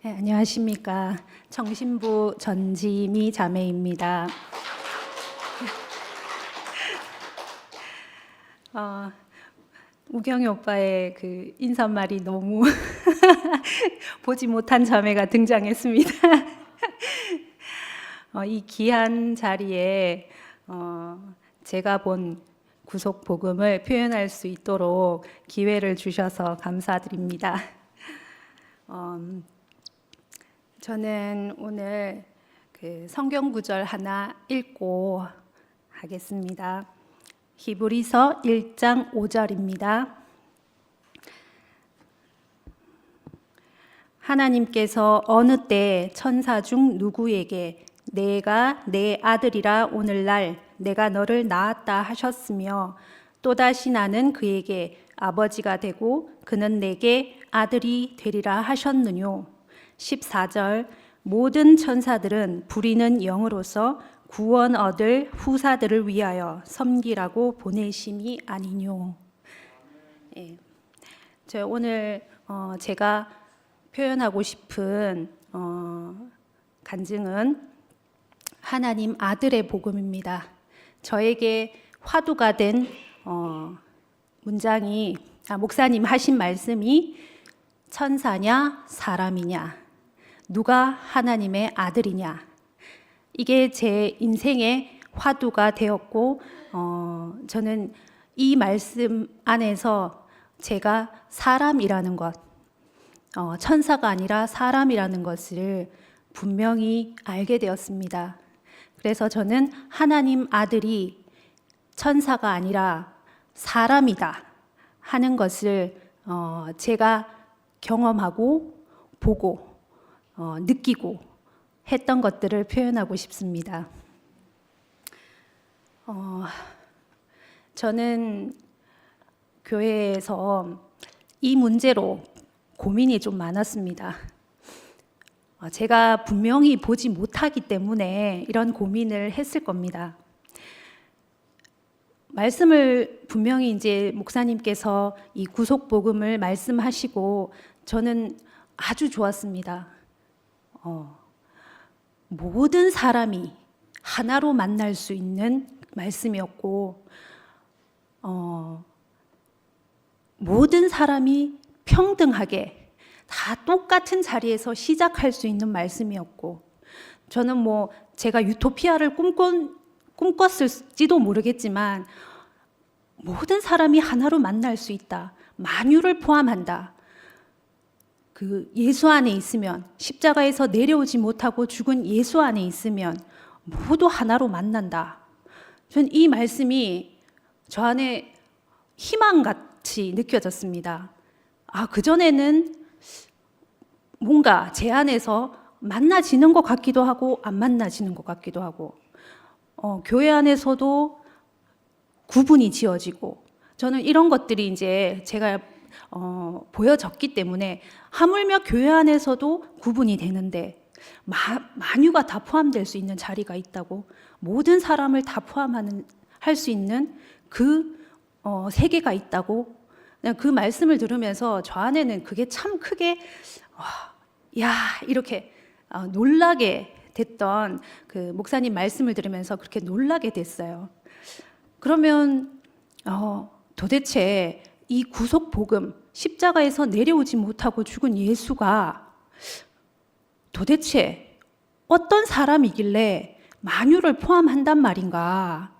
네, 안녕하십니까. 청신부 전지미 자매입니다. 우경이 오빠의 그 인사말이 너무 보지 못한 자매가 등장했습니다. 이 귀한 자리에 제가 본 구속 복음을 표현할 수 있도록 기회를 주셔서 감사드립니다. 저는 오늘 그 성경 구절 하나 읽고 하겠습니다. 히브리서 1장 5절입니다. 하나님께서 어느 때 천사 중 누구에게 내가 내 아들이라 오늘날 내가 너를 낳았다 하셨으며 또다시 나는 그에게 아버지가 되고 그는 내게 아들이 되리라 하셨느뇨. 14절 모든 천사들은 부리는 영으로서 구원 얻을 후사들을 위하여 섬기라고 보내심이 아니뇨. 예. 저 오늘 제가 표현하고 싶은 간증은 하나님 아들의 복음입니다. 저에게 화두가 된 문장이 목사님 하신 말씀이 천사냐 사람이냐 누가 하나님의 아들이냐 이게 제 인생의 화두가 되었고 저는 이 말씀 안에서 제가 사람이라는 것 천사가 아니라 사람이라는 것을 분명히 알게 되었습니다. 그래서 저는 하나님 아들이 천사가 아니라 사람이다 하는 것을 제가 경험하고 보고 느끼고 했던 것들을 표현하고 싶습니다. 저는 교회에서 이 문제로 고민이 좀 많았습니다. 제가 분명히 보지 못하기 때문에 이런 고민을 했을 겁니다. 말씀을 분명히 이제 목사님께서 이 구속 복음을 말씀하시고 저는 아주 좋았습니다. 모든 사람이 하나로 만날 수 있는 말씀이었고 모든 사람이 평등하게 다 똑같은 자리에서 시작할 수 있는 말씀이었고 저는 뭐 제가 유토피아를 꿈꿨을지도 모르겠지만 모든 사람이 하나로 만날 수 있다. 만유를 포함한다. 그 예수 안에 있으면 십자가에서 내려오지 못하고 죽은 예수 안에 있으면 모두 하나로 만난다. 전 이 말씀이 저 안에 희망같이 느껴졌습니다. 그전에는 뭔가 제 안에서 만나지는 것 같기도 하고 안 만나지는 것 같기도 하고 교회 안에서도 구분이 지어지고 저는 이런 것들이 이제 제가 보여졌기 때문에 하물며 교회 안에서도 구분이 되는데 만유가 다 포함될 수 있는 자리가 있다고 모든 사람을 다 할 수 있는 그 세계가 있다고 그냥 그 말씀을 들으면서 저 안에는 그게 참 크게 이렇게 놀라게 됐던 그 목사님 말씀을 들으면서 그렇게 놀라게 됐어요. 그러면 도대체 이 구속 복음 십자가에서 내려오지 못하고 죽은 예수가 도대체 어떤 사람이길래 만유를 포함한단 말인가?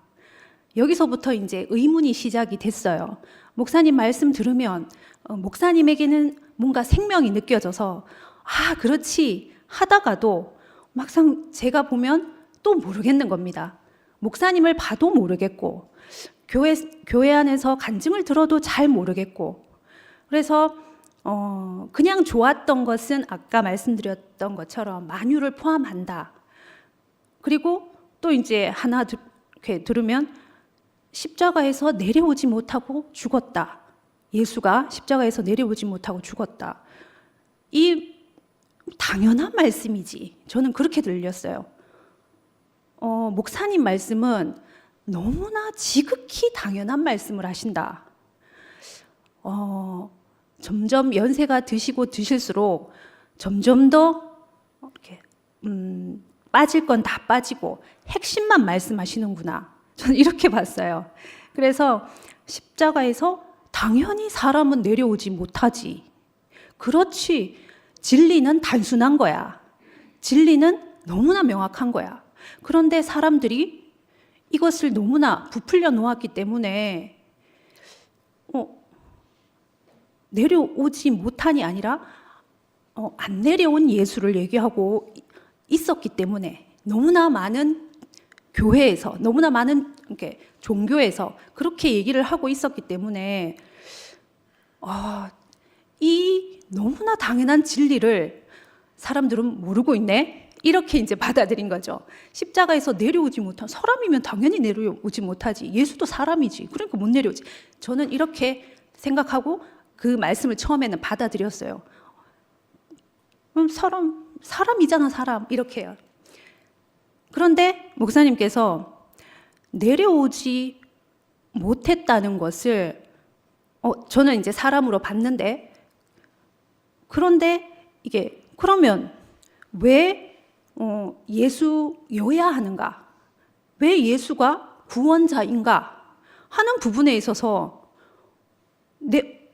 여기서부터 이제 의문이 시작이 됐어요. 목사님 말씀 들으면 목사님에게는 뭔가 생명이 느껴져서 그렇지 하다가도 막상 제가 보면 또 모르겠는 겁니다. 목사님을 봐도 모르겠고 교회 안에서 간증을 들어도 잘 모르겠고 그래서 그냥 좋았던 것은 아까 말씀드렸던 것처럼 만유를 포함한다. 그리고 또 이제 하나 이렇게 들으면 십자가에서 내려오지 못하고 죽었다. 예수가 십자가에서 내려오지 못하고 죽었다. 이 당연한 말씀이지. 저는 그렇게 들렸어요. 목사님 말씀은 너무나 지극히 당연한 말씀을 하신다. 점점 연세가 드시고 드실수록 점점 더 이렇게 빠질 건 다 빠지고 핵심만 말씀하시는구나. 저는 이렇게 봤어요. 그래서 십자가에서 당연히 사람은 내려오지 못하지. 그렇지. 진리는 단순한 거야. 진리는 너무나 명확한 거야. 그런데 사람들이 이것을 너무나 부풀려 놓았기 때문에 내려오지 못한이 아니라 안 내려온 예수를 얘기하고 있었기 때문에 너무나 많은 교회에서 너무나 많은 이렇게 종교에서 그렇게 얘기를 하고 있었기 때문에 이 너무나 당연한 진리를 사람들은 모르고 있네. 이렇게 이제 받아들인 거죠. 십자가에서 내려오지 못한 사람이면 당연히 내려오지 못하지. 예수도 사람이지. 그러니까 못 내려오지. 저는 이렇게 생각하고 그 말씀을 처음에는 받아들였어요. 사람이잖아, 사람. 이렇게요. 그런데 목사님께서 내려오지 못했다는 것을 저는 이제 사람으로 봤는데, 그런데 이게 그러면 왜 예수여야 하는가? 왜 예수가 구원자인가? 하는 부분에 있어서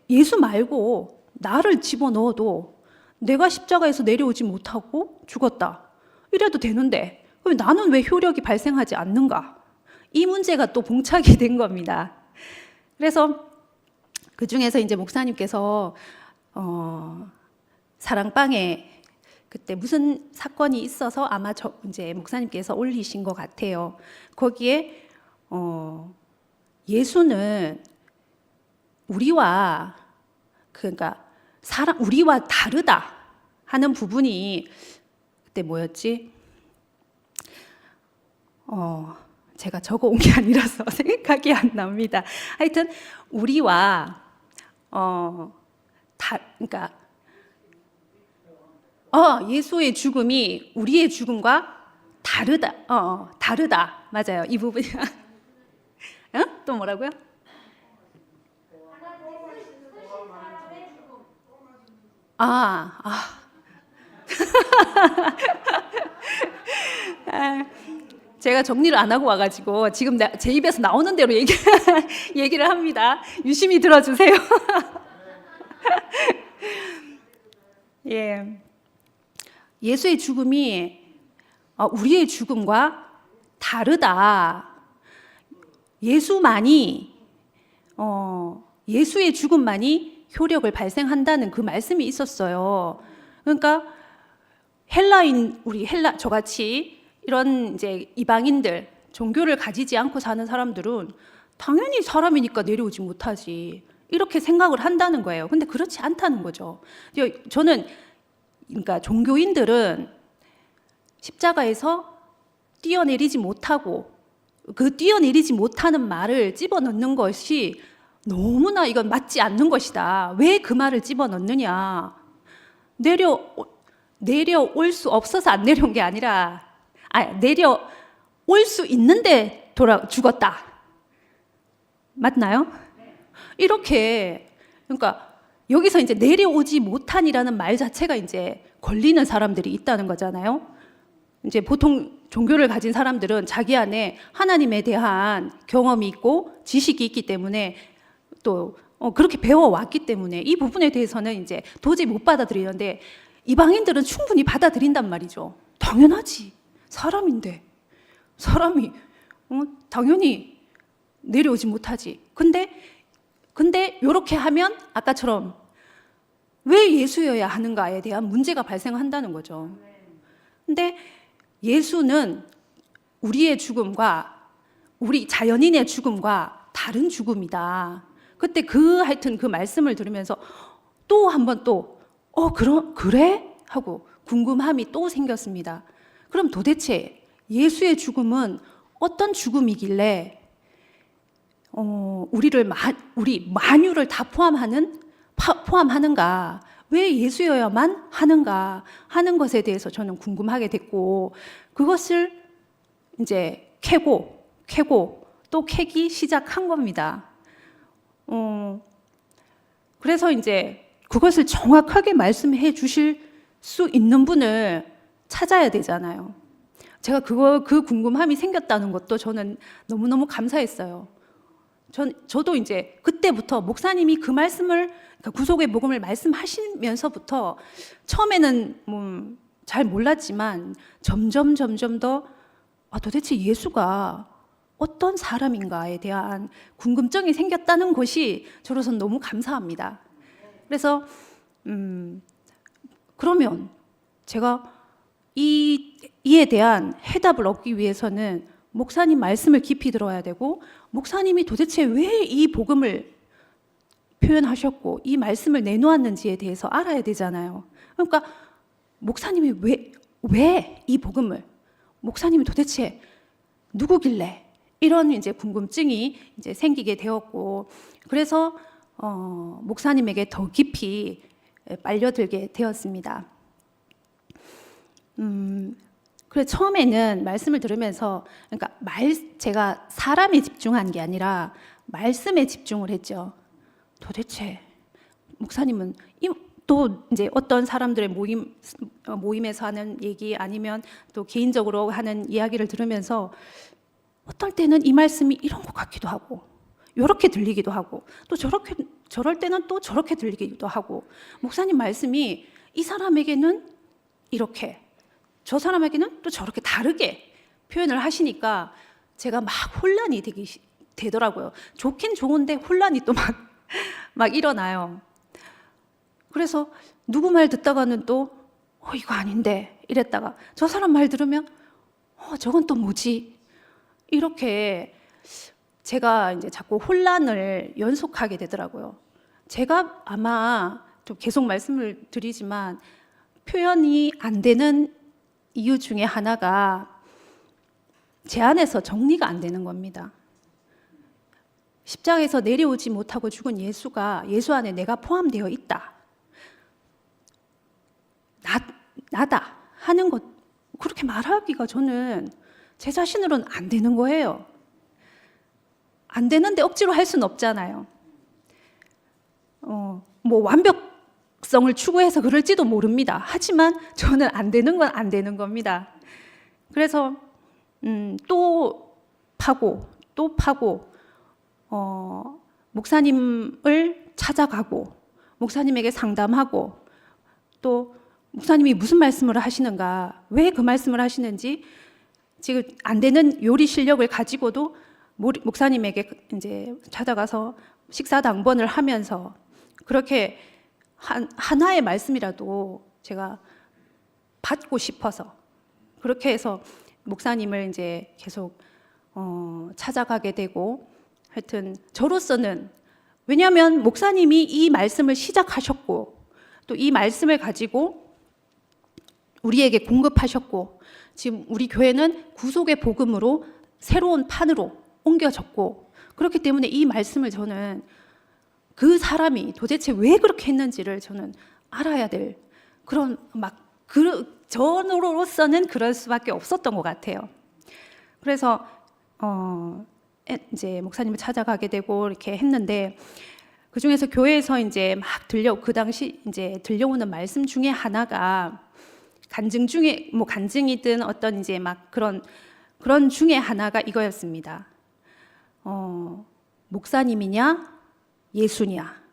예수 말고 나를 집어넣어도 내가 십자가에서 내려오지 못하고 죽었다. 이래도 되는데 그럼 나는 왜 효력이 발생하지 않는가? 이 문제가 또 봉착이 된 겁니다. 그래서 그 중에서 이제 목사님께서 사랑방에 그때 무슨 사건이 있어서 아마 이제 목사님께서 올리신 것 같아요. 거기에 예수는 우리와 다르다 하는 부분이 그때 뭐였지? 제가 적어온 게 아니라서 생각이 안 납니다. 하여튼 우리와 예수의 죽음이 우리의 죽음과 다르다. 다르다. 맞아요. 이 부분이. 또 뭐라고요? 제가 정리를 안 하고 와가지고 지금 제 입에서 나오는 대로 얘기를 합니다. 유심히 들어주세요. 예. 예수의 죽음이 우리의 죽음과 다르다. 예수의 죽음만이 효력을 발생한다는 그 말씀이 있었어요. 그러니까 저같이 이런 이제 이방인들, 종교를 가지지 않고 사는 사람들은 당연히 사람이니까 내려오지 못하지. 이렇게 생각을 한다는 거예요. 근데 그렇지 않다는 거죠. 저는 그러니까 종교인들은 십자가에서 뛰어내리지 못하고 그 뛰어내리지 못하는 말을 집어넣는 것이 너무나 이건 맞지 않는 것이다. 왜 그 말을 집어넣느냐? 내려올 수 없어서 안 내려온 게 아니라 내려올 수 있는데 죽었다. 맞나요? 이렇게 그러니까 여기서 이제 내려오지 못한이라는 말 자체가 이제 걸리는 사람들이 있다는 거잖아요. 이제 보통 종교를 가진 사람들은 자기 안에 하나님에 대한 경험이 있고 지식이 있기 때문에 또 그렇게 배워왔기 때문에 이 부분에 대해서는 이제 도저히 못 받아들이는데 이방인들은 충분히 받아들인단 말이죠. 당연하지. 사람인데 사람이 당연히 내려오지 못하지. 근데 이렇게 하면 아까처럼 왜 예수여야 하는가에 대한 문제가 발생한다는 거죠. 근데 예수는 우리의 죽음과 우리 자연인의 죽음과 다른 죽음이다. 그때 하여튼 그 말씀을 들으면서 또 한 번 그래? 하고 궁금함이 또 생겼습니다. 그럼 도대체 예수의 죽음은 어떤 죽음이길래 우리 만유를 다 포함하는가? 왜 예수여야만 하는가 하는 것에 대해서 저는 궁금하게 됐고 그것을 이제 캐고 또 캐기 시작한 겁니다. 그래서 이제 그것을 정확하게 말씀해 주실 수 있는 분을 찾아야 되잖아요. 제가 그 궁금함이 생겼다는 것도 저는 너무너무 감사했어요. 저도 이제 그때부터 목사님이 그 말씀을, 그러니까 구속의 복음을 말씀하시면서부터 처음에는 잘 몰랐지만 점점 더 도대체 예수가 어떤 사람인가에 대한 궁금증이 생겼다는 것이 저로서는 너무 감사합니다. 그래서 그러면 제가 이에 대한 해답을 얻기 위해서는 목사님 말씀을 깊이 들어야 되고, 목사님이 도대체 왜 이 복음을 표현하셨고 이 말씀을 내놓았는지에 대해서 알아야 되잖아요. 그러니까 목사님이 왜 이 복음을, 목사님이 도대체 누구길래, 이런 이제 궁금증이 이제 생기게 되었고, 그래서 목사님에게 더 깊이 빨려들게 되었습니다. 그래, 처음에는 말씀을 들으면서, 그러니까 제가 사람에 집중한 게 아니라 말씀에 집중을 했죠. 도대체 목사님은 또 이제 어떤 사람들의 모임에서 하는 얘기, 아니면 또 개인적으로 하는 이야기를 들으면서 어떨 때는 이 말씀이 이런 것 같기도 하고, 이렇게 들리기도 하고, 또 저럴 때는 또 저렇게 들리기도 하고, 목사님 말씀이 이 사람에게는 이렇게, 저 사람에게는 또 저렇게 다르게 표현을 하시니까 제가 막 혼란이 되더라고요. 좋긴 좋은데 혼란이 또 막 일어나요. 그래서 누구 말 듣다가는 또 이거 아닌데 이랬다가, 저 사람 말 들으면 저건 또 뭐지? 이렇게 제가 이제 자꾸 혼란을 연속하게 되더라고요. 제가 아마 좀 계속 말씀을 드리지만 표현이 안 되는 이유 중에 하나가 제 안에서 정리가 안 되는 겁니다. 십자가에서 내려오지 못하고 죽은 예수가, 예수 안에 내가 포함되어 있다, 나다 하는 것, 그렇게 말하기가 저는 제 자신으로는 안 되는 거예요. 안 되는데 억지로 할 수는 없잖아요. 완벽성을 추구해서 그럴지도 모릅니다. 하지만 저는 안 되는 건 안 되는 겁니다. 그래서 또 파고 목사님을 찾아가고, 목사님에게 상담하고, 또 목사님이 무슨 말씀을 하시는가, 왜 그 말씀을 하시는지, 지금 안 되는 요리 실력을 가지고도 목사님에게 이제 찾아가서 식사 당번을 하면서, 그렇게 하나의 말씀이라도 제가 받고 싶어서 그렇게 해서 목사님을 이제 계속 찾아가게 되고, 하여튼 저로서는, 왜냐하면 목사님이 이 말씀을 시작하셨고 또 이 말씀을 가지고 우리에게 공급하셨고, 지금 우리 교회는 구속의 복음으로 새로운 판으로 옮겨졌고, 그렇기 때문에 이 말씀을 저는 그 사람이 도대체 왜 그렇게 했는지를 저는 알아야 될 그런 저로서는 그럴 수밖에 없었던 것 같아요. 그래서 이제 목사님을 찾아가게 되고 이렇게 했는데, 그 중에서 교회에서 이제 막 그 당시 이제 들려오는 말씀 중에 하나가, 간증 중에 간증이든 어떤 이제 막 그런 중에 하나가 이거였습니다. 목사님이냐 예수냐.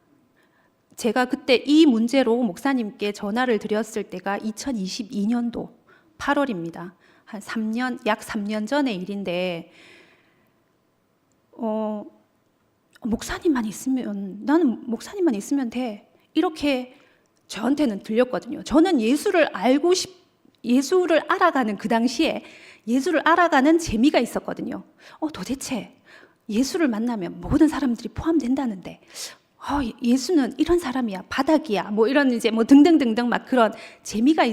제가 그때 이 문제로 목사님께 전화를 드렸을 때가 2022년도 8월입니다. 약 3년 전의 일인데, 나는 목사님만 있으면 돼, 이렇게 저한테는 들렸거든요. 저는 예수를 알아가는, 그 당시에 예수를 알아가는 재미가 있었거든요. 도대체 예수를 만나면 모든 사람들이 포함된다는데, 예수는 이런 사람이야, 바닥이야, 이런 이제 등등등등 막 그런 재미가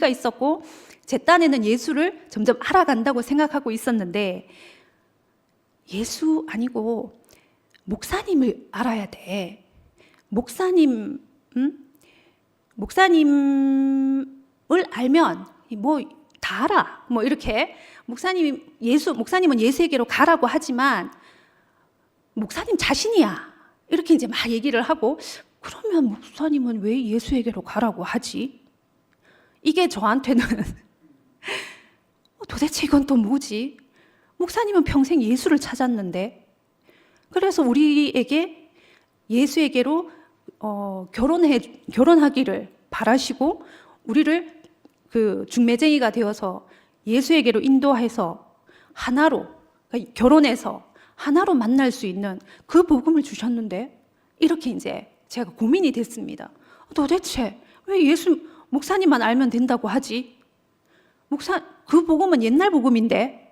있었고, 제 딴에는 예수를 점점 알아간다고 생각하고 있었는데, 예수 아니고 목사님을 알아야 돼. 목사님을 알면 다 알아. 이렇게 목사님은 예수에게로 가라고 하지만 목사님 자신이야, 이렇게 이제 막 얘기를 하고, 그러면 목사님은 왜 예수에게로 가라고 하지? 이게 저한테는 도대체 이건 또 뭐지? 목사님은 평생 예수를 찾았는데, 그래서 우리에게 예수에게로 결혼하기를 바라시고 우리를 그 중매쟁이가 되어서 예수에게로 인도해서 하나로, 그러니까 결혼해서 하나로 만날 수 있는 그 복음을 주셨는데, 이렇게 이제 제가 고민이 됐습니다. 도대체 왜 예수 목사님만 알면 된다고 하지? 그 복음은 옛날 복음인데.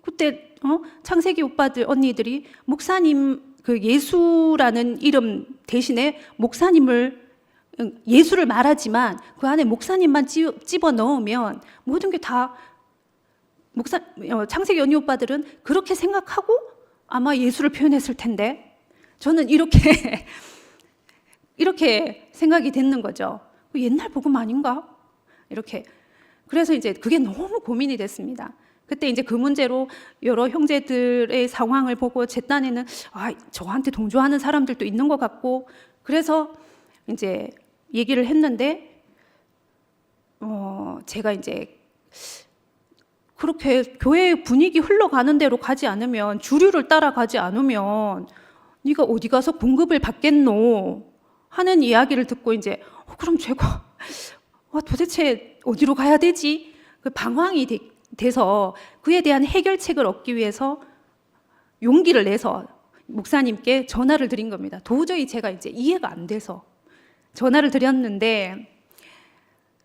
그때 창세기 오빠들 언니들이 목사님 그 예수라는 이름 대신에 예수를 말하지만 그 안에 목사님만 집어 넣으면 모든 게 다 창세기 언니 오빠들은 그렇게 생각하고 아마 예수를 표현했을 텐데, 저는 이렇게 생각이 됐는 거죠. 옛날 복음 아닌가? 이렇게. 그래서 이제 그게 너무 고민이 됐습니다. 그때 이제 그 문제로 여러 형제들의 상황을 보고 제 딴에는 저한테 동조하는 사람들도 있는 것 같고, 그래서 이제 얘기를 했는데, 제가 이제 그렇게 교회 분위기 흘러가는 대로 가지 않으면, 주류를 따라가지 않으면 네가 어디 가서 공급을 받겠노 하는 이야기를 듣고 이제 그럼 제가 도대체 어디로 가야 되지? 그 방황이 돼서 그에 대한 해결책을 얻기 위해서 용기를 내서 목사님께 전화를 드린 겁니다. 도저히 제가 이제 이해가 안 돼서 전화를 드렸는데,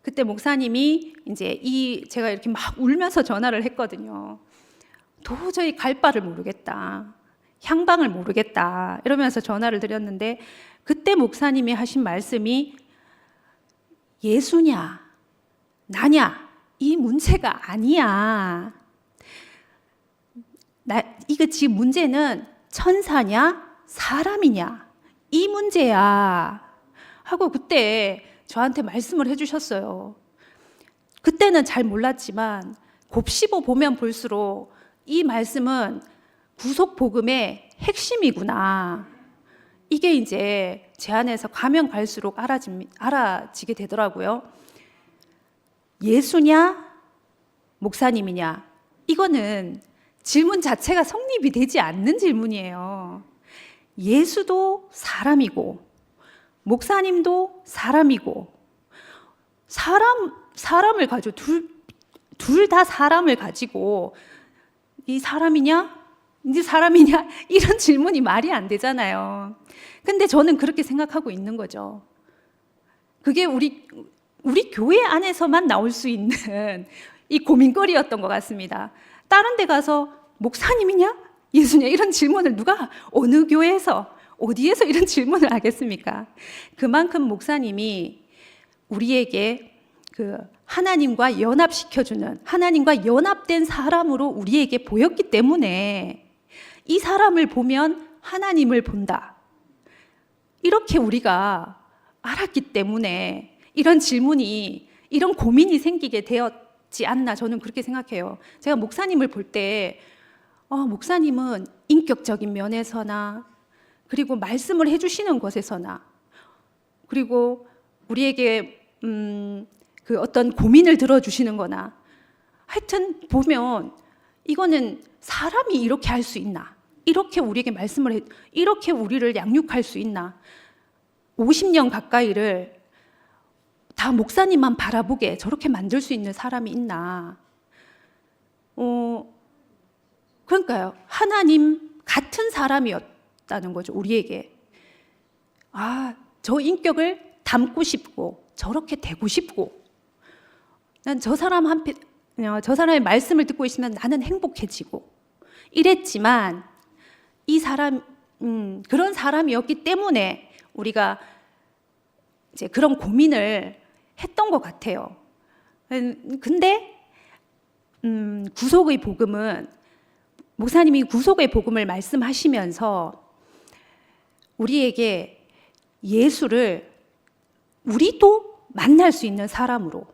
그때 목사님이 이제 제가 이렇게 막 울면서 전화를 했거든요. 도저히 갈 바를 모르겠다, 향방을 모르겠다 이러면서 전화를 드렸는데, 그때 목사님이 하신 말씀이 예수냐 나냐 이 문제가 아니야. 이거 지금 문제는 천사냐 사람이냐 이 문제야 하고 그때 저한테 말씀을 해주셨어요. 그때는 잘 몰랐지만 곱씹어 보면 볼수록 이 말씀은 구속 복음의 핵심이구나, 이게 이제 제 안에서 가면 갈수록 알아지게 되더라고요. 예수냐 목사님이냐, 이거는 질문 자체가 성립이 되지 않는 질문이에요. 예수도 사람이고 목사님도 사람이고, 사람을 가지고 둘 다 사람을 가지고 이 사람이냐 이제 사람이냐 이런 질문이 말이 안 되잖아요. 근데 저는 그렇게 생각하고 있는 거죠. 그게 우리 교회 안에서만 나올 수 있는 이 고민거리였던 것 같습니다. 다른 데 가서 목사님이냐 예수냐 이런 질문을 누가 어느 교회에서 어디에서 이런 질문을 하겠습니까? 그만큼 목사님이 우리에게 그 하나님과 연합시켜주는, 하나님과 연합된 사람으로 우리에게 보였기 때문에 이 사람을 보면 하나님을 본다, 이렇게 우리가 알았기 때문에 이런 질문이, 이런 고민이 생기게 되었지 않나, 저는 그렇게 생각해요. 제가 목사님을 볼 때 목사님은 인격적인 면에서나 그리고 말씀을 해주시는 것에서나 그리고 우리에게 그 어떤 고민을 들어주시는 거나, 하여튼 보면 이거는 사람이 이렇게 할 수 있나, 이렇게 우리에게 이렇게 우리를 양육할 수 있나, 50년 가까이를 다 목사님만 바라보게 저렇게 만들 수 있는 사람이 있나. 그러니까요, 하나님 같은 사람이었다는 거죠, 우리에게. 저 인격을 담고 싶고 저렇게 되고 싶고, 난 저 사람의 말씀을 듣고 있으면 나는 행복해지고 이랬지만, 이 사람 그런 사람이었기 때문에 우리가 이제 그런 고민을 했던 것 같아요. 근데 구속의 복음은, 목사님이 구속의 복음을 말씀하시면서 우리에게 예수를 우리도 만날 수 있는 사람으로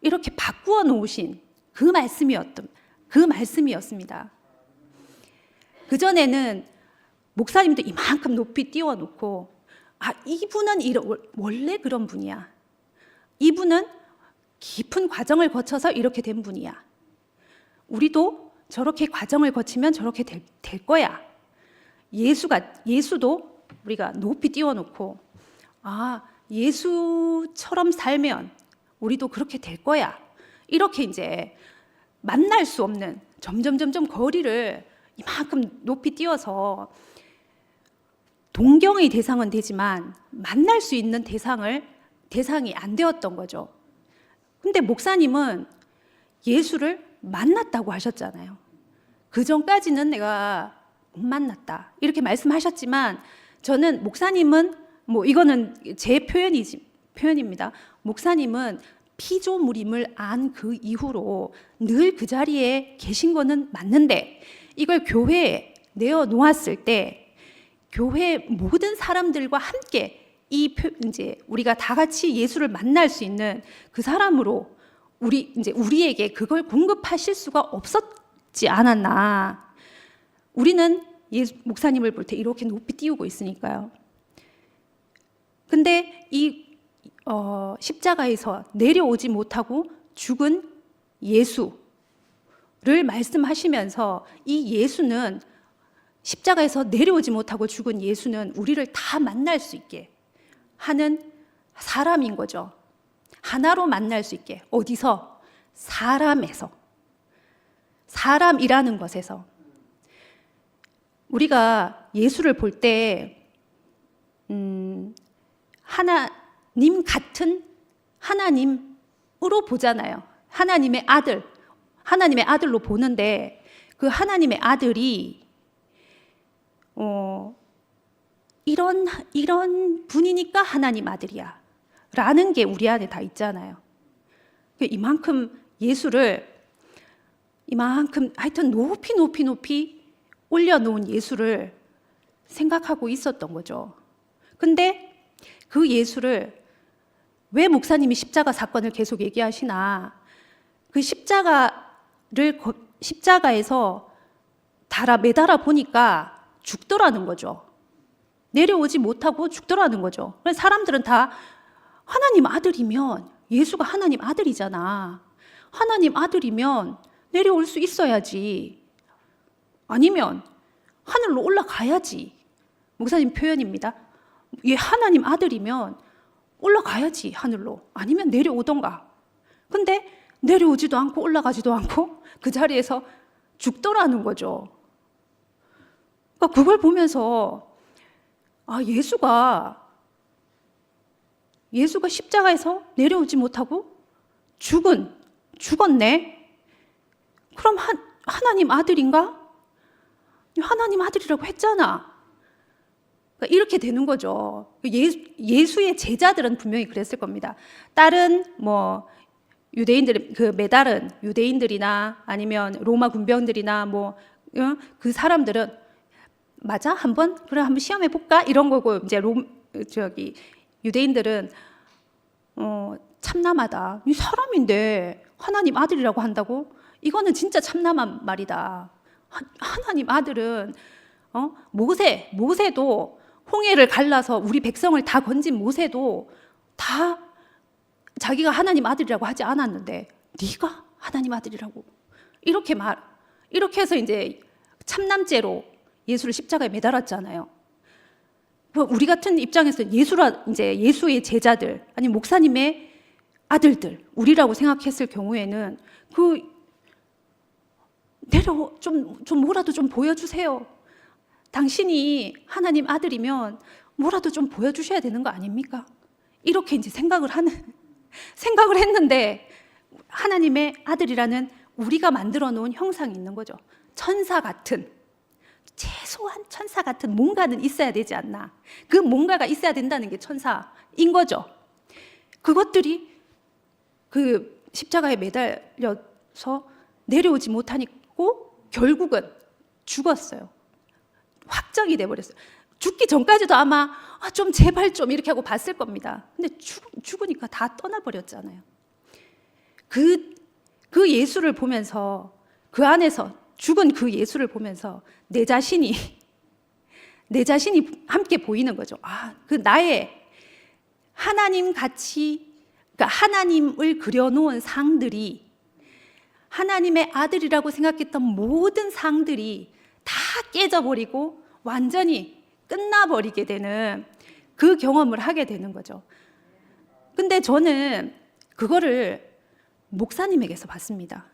이렇게 바꾸어 놓으신 그 말씀이었습니다. 그전에는 목사님도 이만큼 높이 띄워놓고, 이분은 원래 그런 분이야, 이분은 깊은 과정을 거쳐서 이렇게 된 분이야. 우리도 저렇게 과정을 거치면 저렇게 될 거야. 예수도 우리가 높이 띄워놓고, 아, 예수처럼 살면 우리도 그렇게 될 거야. 이렇게 이제 만날 수 없는 점점 거리를 이만큼 높이 띄워서 동경의 대상은 되지만 만날 수 있는 대상이 안 되었던 거죠. 근데 목사님은 예수를 만났다고 하셨잖아요. 그 전까지는 내가 못 만났다 이렇게 말씀하셨지만, 저는 목사님은 이거는 제 표현입니다. 목사님은 피조물임을 안 그 이후로 늘 그 자리에 계신 거는 맞는데, 이걸 교회에 내어놓았을 때 교회 모든 사람들과 함께 이제 우리가 다 같이 예수를 만날 수 있는 그 사람으로 우리에게 그걸 공급하실 수가 없었지 않았나. 우리는 목사님을 볼 때 이렇게 높이 띄우고 있으니까요. 근데 십자가에서 내려오지 못하고 죽은 예수를 말씀하시면서, 이 예수는, 십자가에서 내려오지 못하고 죽은 예수는 우리를 다 만날 수 있게 하는 사람인 거죠. 하나로 만날 수 있게. 어디서? 사람에서. 사람이라는 것에서. 우리가 예수를 볼 때 하나님 같은 하나님으로 보잖아요. 하나님의 아들로 보는데, 그 하나님의 아들이 이런 분이니까 하나님 아들이야 라는 게 우리 안에 다 있잖아요. 이만큼 예수를, 하여튼 높이 올려놓은 예수를 생각하고 있었던 거죠. 근데 그 예수를 왜 목사님이 십자가 사건을 계속 얘기하시나, 그 십자가에서 매달아 보니까 죽더라는 거죠. 내려오지 못하고 죽더라는 거죠. 그래서 사람들은 다 하나님 아들이면, 예수가 하나님 아들이잖아, 하나님 아들이면 내려올 수 있어야지, 아니면 하늘로 올라가야지. 목사님 표현입니다. 얘 하나님 아들이면 올라가야지 하늘로, 아니면 내려오던가. 근데 내려오지도 않고 올라가지도 않고 그 자리에서 죽더라는 거죠. 그러니까 그걸 보면서, 아, 예수가 십자가에서 내려오지 못하고 죽었네? 그럼 하나님 아들인가? 하나님 아들이라고 했잖아. 그러니까 이렇게 되는 거죠. 예수의 제자들은 분명히 그랬을 겁니다. 다른 유대인들, 매달은 유대인들이나 아니면 로마 군병들이나 그 사람들은, 맞아? 한번 시험해 볼까? 이런 거고, 이제 유대인들은 참남하다. 이 사람인데 하나님 아들이라고 한다고? 이거는 진짜 참남한 말이다. 하나님 아들은 모세도 홍해를 갈라서 우리 백성을 다 건진 모세도 다 자기가 하나님 아들이라고 하지 않았는데, 네가 하나님 아들이라고 이렇게 해서 이제 참남죄로 예수를 십자가에 매달았잖아요. 우리 같은 입장에서 이제 예수의 제자들, 아니 목사님의 아들들, 우리라고 생각했을 경우에는 좀 뭐라도 좀 보여주세요. 당신이 하나님 아들이면 뭐라도 좀 보여주셔야 되는 거 아닙니까? 이렇게 이제 생각을 했는데, 하나님의 아들이라는 우리가 만들어 놓은 형상이 있는 거죠. 최소한 천사 같은 뭔가는 있어야 되지 않나. 그 뭔가가 있어야 된다는 게 천사인 거죠. 그것들이 그 십자가에 매달려서 내려오지 못하고 결국은 죽었어요. 확정이 돼버렸어요. 죽기 전까지도 아마 좀 제발 좀 이렇게 하고 봤을 겁니다. 근데 죽으니까 다 떠나버렸잖아요. 그 예수를 보면서, 그 안에서 죽은 그 예수를 보면서 내 자신이 함께 보이는 거죠. 그 나의 하나님 같이 그러니까 하나님을 그려놓은 상들이, 하나님의 아들이라고 생각했던 모든 상들이 다 깨져버리고 완전히 끝나버리게 되는 그 경험을 하게 되는 거죠. 근데 저는 그거를 목사님에게서 봤습니다.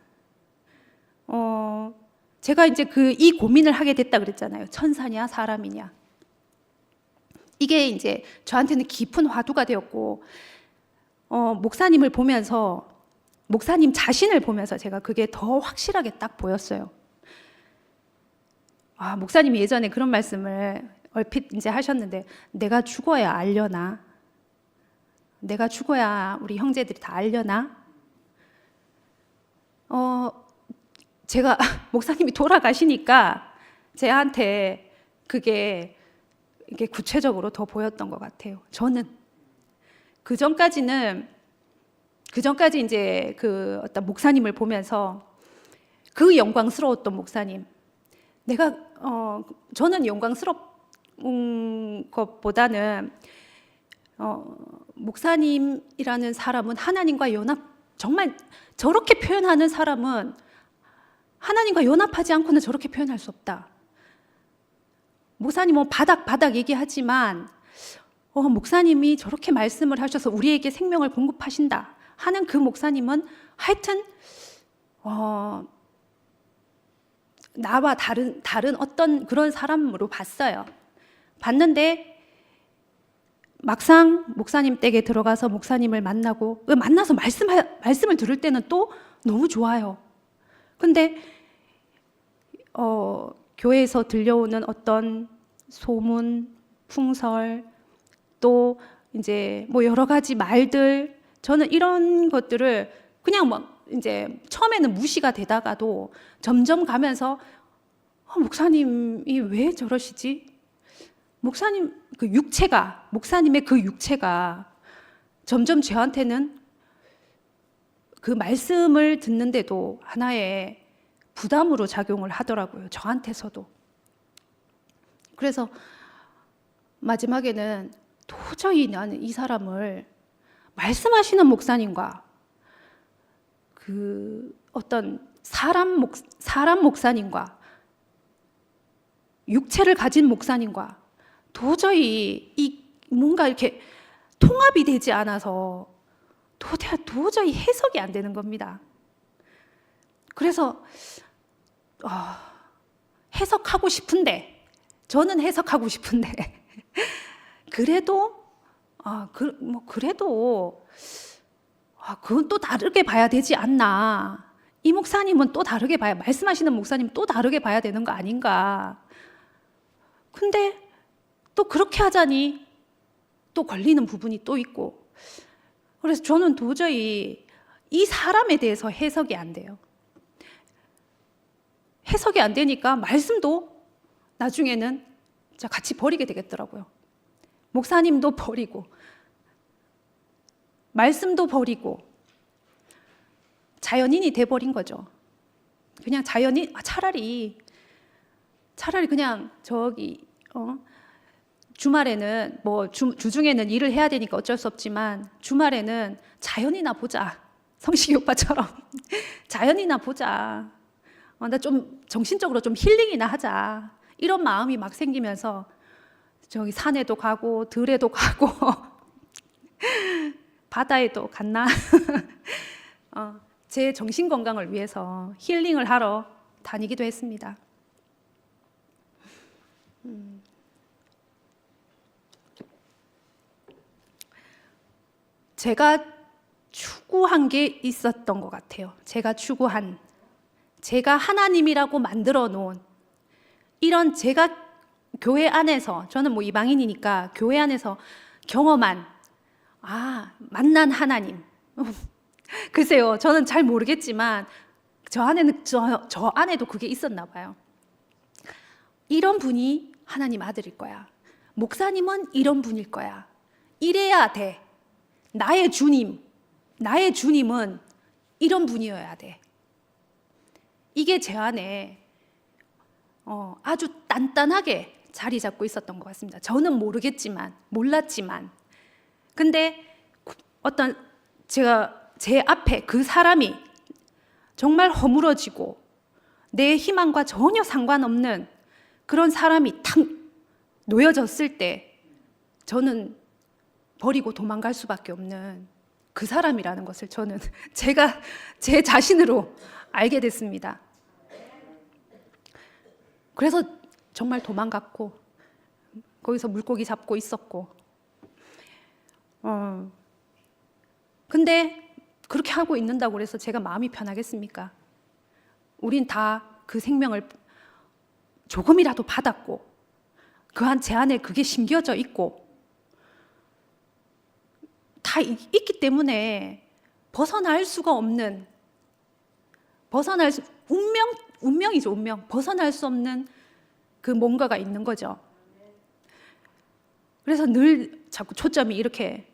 제가 이제 이 고민을 하게 됐다 그랬잖아요. 천사냐 사람이냐. 이게 이제 저한테는 깊은 화두가 되었고, 목사님을 보면서, 목사님 자신을 보면서 제가 그게 더 확실하게 딱 보였어요. 목사님이 예전에 그런 말씀을 얼핏 이제 하셨는데, 내가 죽어야 알려나? 내가 죽어야 우리 형제들이 다 알려나? 제가 목사님이 돌아가시니까 제한테 그게 이게 구체적으로 더 보였던 것 같아요. 저는 그 전까지 이제 그 어떤 목사님을 보면서 그 영광스러웠던 목사님, 저는 영광스러운 것보다는 목사님이라는 사람은 하나님과 정말 저렇게 표현하는 사람은 하나님과 연합하지 않고는 저렇게 표현할 수 없다. 목사님은 바닥 얘기하지만 목사님이 저렇게 말씀을 하셔서 우리에게 생명을 공급하신다 하는 그 목사님은 하여튼 나와 다른 어떤 그런 사람으로 봤는데 막상 목사님 댁에 들어가서 목사님을 만나서 말씀을 들을 때는 또 너무 좋아요. 근데 교회에서 들려오는 어떤 소문, 풍설, 또 이제 뭐 여러 가지 말들, 저는 이런 것들을 그냥 이제 처음에는 무시가 되다가도 점점 가면서 목사님이 왜 저러시지? 목사님의 그 육체가 점점 저한테는 그 말씀을 듣는데도 하나의 부담으로 작용을 하더라고요. 저한테서도. 그래서 마지막에는 도저히 나는 이 사람을 말씀하시는 목사님과 그 어떤 사람 목사님과 육체를 가진 목사님과 도저히 뭔가 이렇게 통합이 되지 않아서 도저히 해석이 안 되는 겁니다. 그래서 저는 해석하고 싶은데 그래도 그건 또 다르게 봐야 되지 않나. 이 목사님은 또 다르게 말씀하시는 목사님은 또 다르게 봐야 되는 거 아닌가. 근데 또 그렇게 하자니 또 걸리는 부분이 또 있고, 그래서 저는 도저히 이 사람에 대해서 해석이 안 돼요. 해석이 안 되니까 말씀도 나중에는 같이 버리게 되겠더라고요. 목사님도 버리고 말씀도 버리고 자연인이 돼버린 거죠. 그냥 차라리 그냥 주말에는 주중에는 일을 해야 되니까 어쩔 수 없지만 주말에는 자연이나 보자. 성식이 오빠처럼 자연이나 보자. 나 좀 정신적으로 좀 힐링이나 하자. 이런 마음이 막 생기면서 저기 산에도 가고 들에도 가고 바다에도 갔나? 제 정신 건강을 위해서 힐링을 하러 다니기도 했습니다. 제가 추구한 게 있었던 것 같아요. 제가 하나님이라고 만들어 놓은 이런 제가 교회 안에서, 저는 이방인이니까 교회 안에서 경험한 만난 하나님. 글쎄요, 저는 잘 모르겠지만 저 안에도 그게 있었나 봐요. 이런 분이 하나님 아들일 거야. 목사님은 이런 분일 거야. 이래야 돼. 나의 주님은 이런 분이어야 돼. 이게 제 안에 아주 단단하게 자리 잡고 있었던 것 같습니다. 저는 몰랐지만 근데 어떤 제가 제 앞에 그 사람이 정말 허물어지고 내 희망과 전혀 상관없는 그런 사람이 탁 놓여졌을 때 저는 버리고 도망갈 수밖에 없는 그 사람이라는 것을 저는 제가 제 자신으로 알게 됐습니다. 그래서 정말 도망갔고 거기서 물고기 잡고 있었고 근데 그렇게 하고 있는다고 해서 제가 마음이 편하겠습니까? 우린 다 그 생명을 조금이라도 받았고 제 안에 그게 심겨져 있고 다 있기 때문에 벗어날 수가 없는 운명이죠, 운명. 벗어날 수 없는 그 뭔가가 있는 거죠. 그래서 늘 자꾸 초점이 이렇게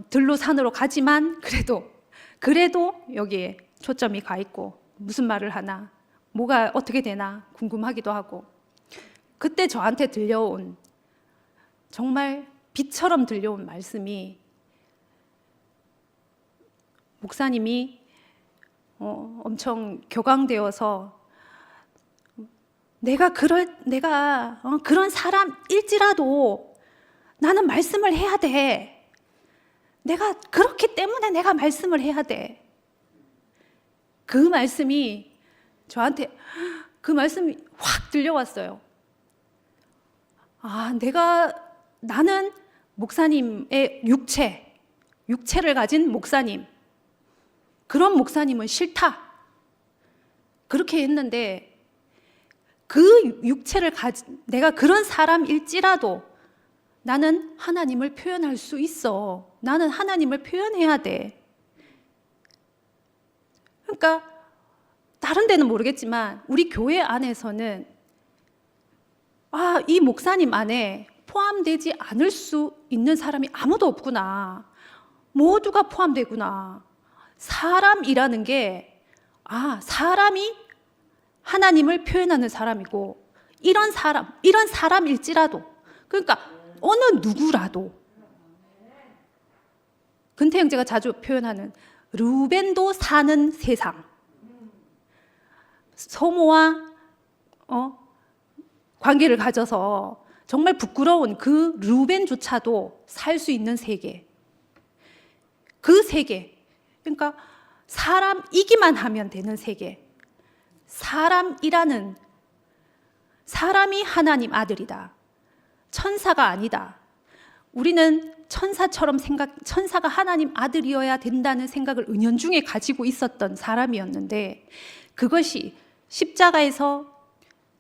들로 산으로 가지만 그래도 여기에 초점이 가 있고 무슨 말을 하나, 뭐가 어떻게 되나 궁금하기도 하고 그때 저한테 들려온 정말 빛처럼 들려온 말씀이 목사님이 엄청 격앙되어서 내가 그런 사람일지라도 나는 말씀을 해야 돼. 내가 그렇기 때문에 내가 말씀을 해야 돼. 그 말씀이 저한테 그 말씀이 확 들려왔어요. 나는 목사님의 육체를 가진 목사님, 그런 목사님은 싫다. 그렇게 했는데 그 육체를 내가 그런 사람일지라도 나는 하나님을 표현할 수 있어. 나는 하나님을 표현해야 돼. 그러니까 다른 데는 모르겠지만 우리 교회 안에서는 이 목사님 안에 포함되지 않을 수 있는 사람이 아무도 없구나. 모두가 포함되구나. 사람이라는 게 사람이 하나님을 표현하는 사람이고 이런 사람일지라도 그러니까 어느 누구라도 근태 형제가 자주 표현하는 루벤도 사는 세상 소모와 관계를 가져서 정말 부끄러운 그 루벤조차도 살 수 있는 세계 그 세계 그러니까 사람이기만 하면 되는 세계 사람이 하나님 아들이다. 천사가 아니다. 우리는 천사가 하나님 아들이어야 된다는 생각을 은연중에 가지고 있었던 사람이었는데 그것이 십자가에서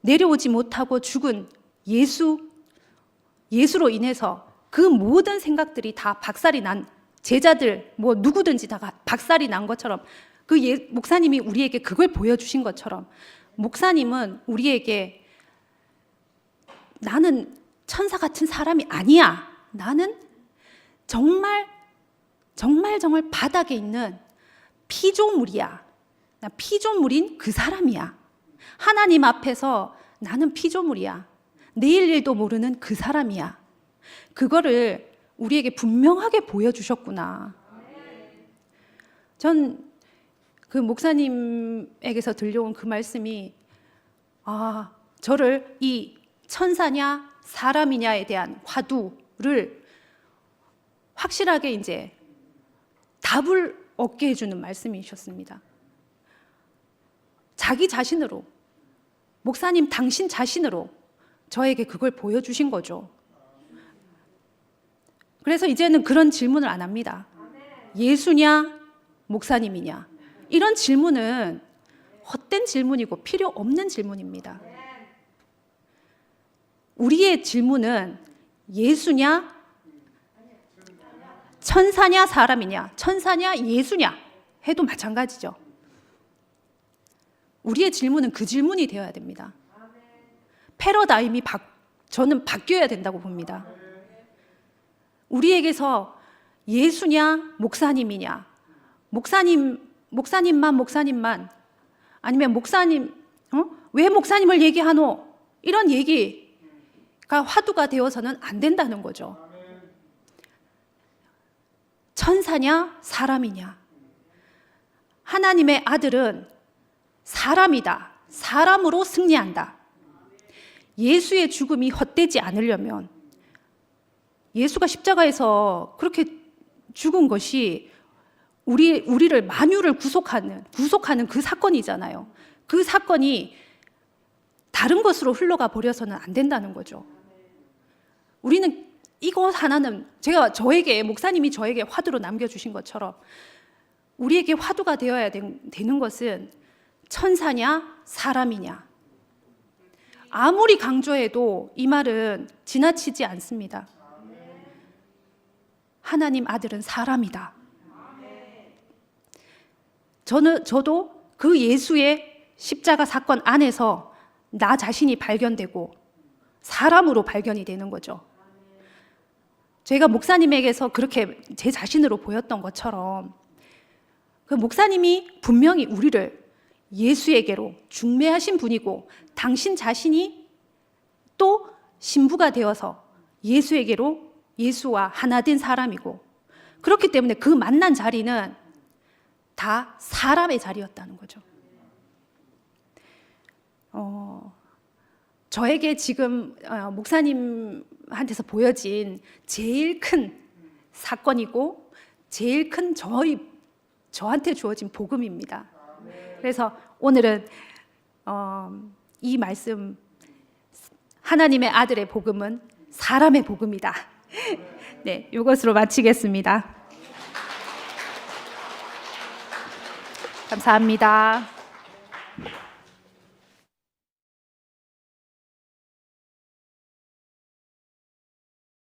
내려오지 못하고 죽은 예수로 인해서 그 모든 생각들이 다 박살이 난 제자들 누구든지 다 박살이 난 것처럼 목사님이 우리에게 그걸 보여주신 것처럼 목사님은 우리에게 나는 천사 같은 사람이 아니야. 나는 정말 바닥에 있는 피조물이야. 나 피조물인 그 사람이야. 하나님 앞에서 나는 피조물이야. 내일 일도 모르는 그 사람이야. 그거를 우리에게 분명하게 보여주셨구나. 전 그 목사님에게서 들려온 그 말씀이 저를 이 천사냐 사람이냐에 대한 화두를 확실하게 이제 답을 얻게 해주는 말씀이셨습니다. 자기 자신으로 목사님 당신 자신으로 저에게 그걸 보여주신 거죠. 그래서 이제는 그런 질문을 안 합니다. 예수냐 목사님이냐 이런 질문은 헛된 질문이고 필요 없는 질문입니다. 우리의 질문은 예수냐 천사냐 사람이냐 천사냐 예수냐 해도 마찬가지죠. 우리의 질문은 그 질문이 되어야 됩니다. 패러다임이 저는 바뀌어야 된다고 봅니다. 우리에게서 예수냐 목사님이냐 목사님만 아니면 목사님 왜 목사님을 얘기하노 이런 얘기가 화두가 되어서는 안 된다는 거죠. 천사냐 사람이냐? 하나님의 아들은 사람이다. 사람으로 승리한다. 예수의 죽음이 헛되지 않으려면 예수가 십자가에서 그렇게 죽은 것이 우리를 만유를 구속하는 그 사건이잖아요. 그 사건이 다른 것으로 흘러가 버려서는 안 된다는 거죠. 우리는 이것 하나는 목사님이 저에게 화두로 남겨주신 것처럼 우리에게 화두가 되어야 되는 것은 천사냐 사람이냐. 아무리 강조해도 이 말은 지나치지 않습니다. 하나님 아들은 사람이다. 저도 그 예수의 십자가 사건 안에서 나 자신이 발견되고 사람으로 발견이 되는 거죠. 제가 목사님에게서 그렇게 제 자신으로 보였던 것처럼 그 목사님이 분명히 우리를 예수에게로 중매하신 분이고 당신 자신이 또 신부가 되어서 예수와 하나 된 사람이고 그렇기 때문에 그 만난 자리는 다 사람의 자리였다는 거죠. 저에게 지금 목사님한테서 보여진 제일 큰 사건이고 제일 큰 저한테 주어진 복음입니다. 그래서 오늘은 이 말씀 하나님의 아들의 복음은 사람의 복음이다. 네, 이것으로 마치겠습니다. 감사합니다.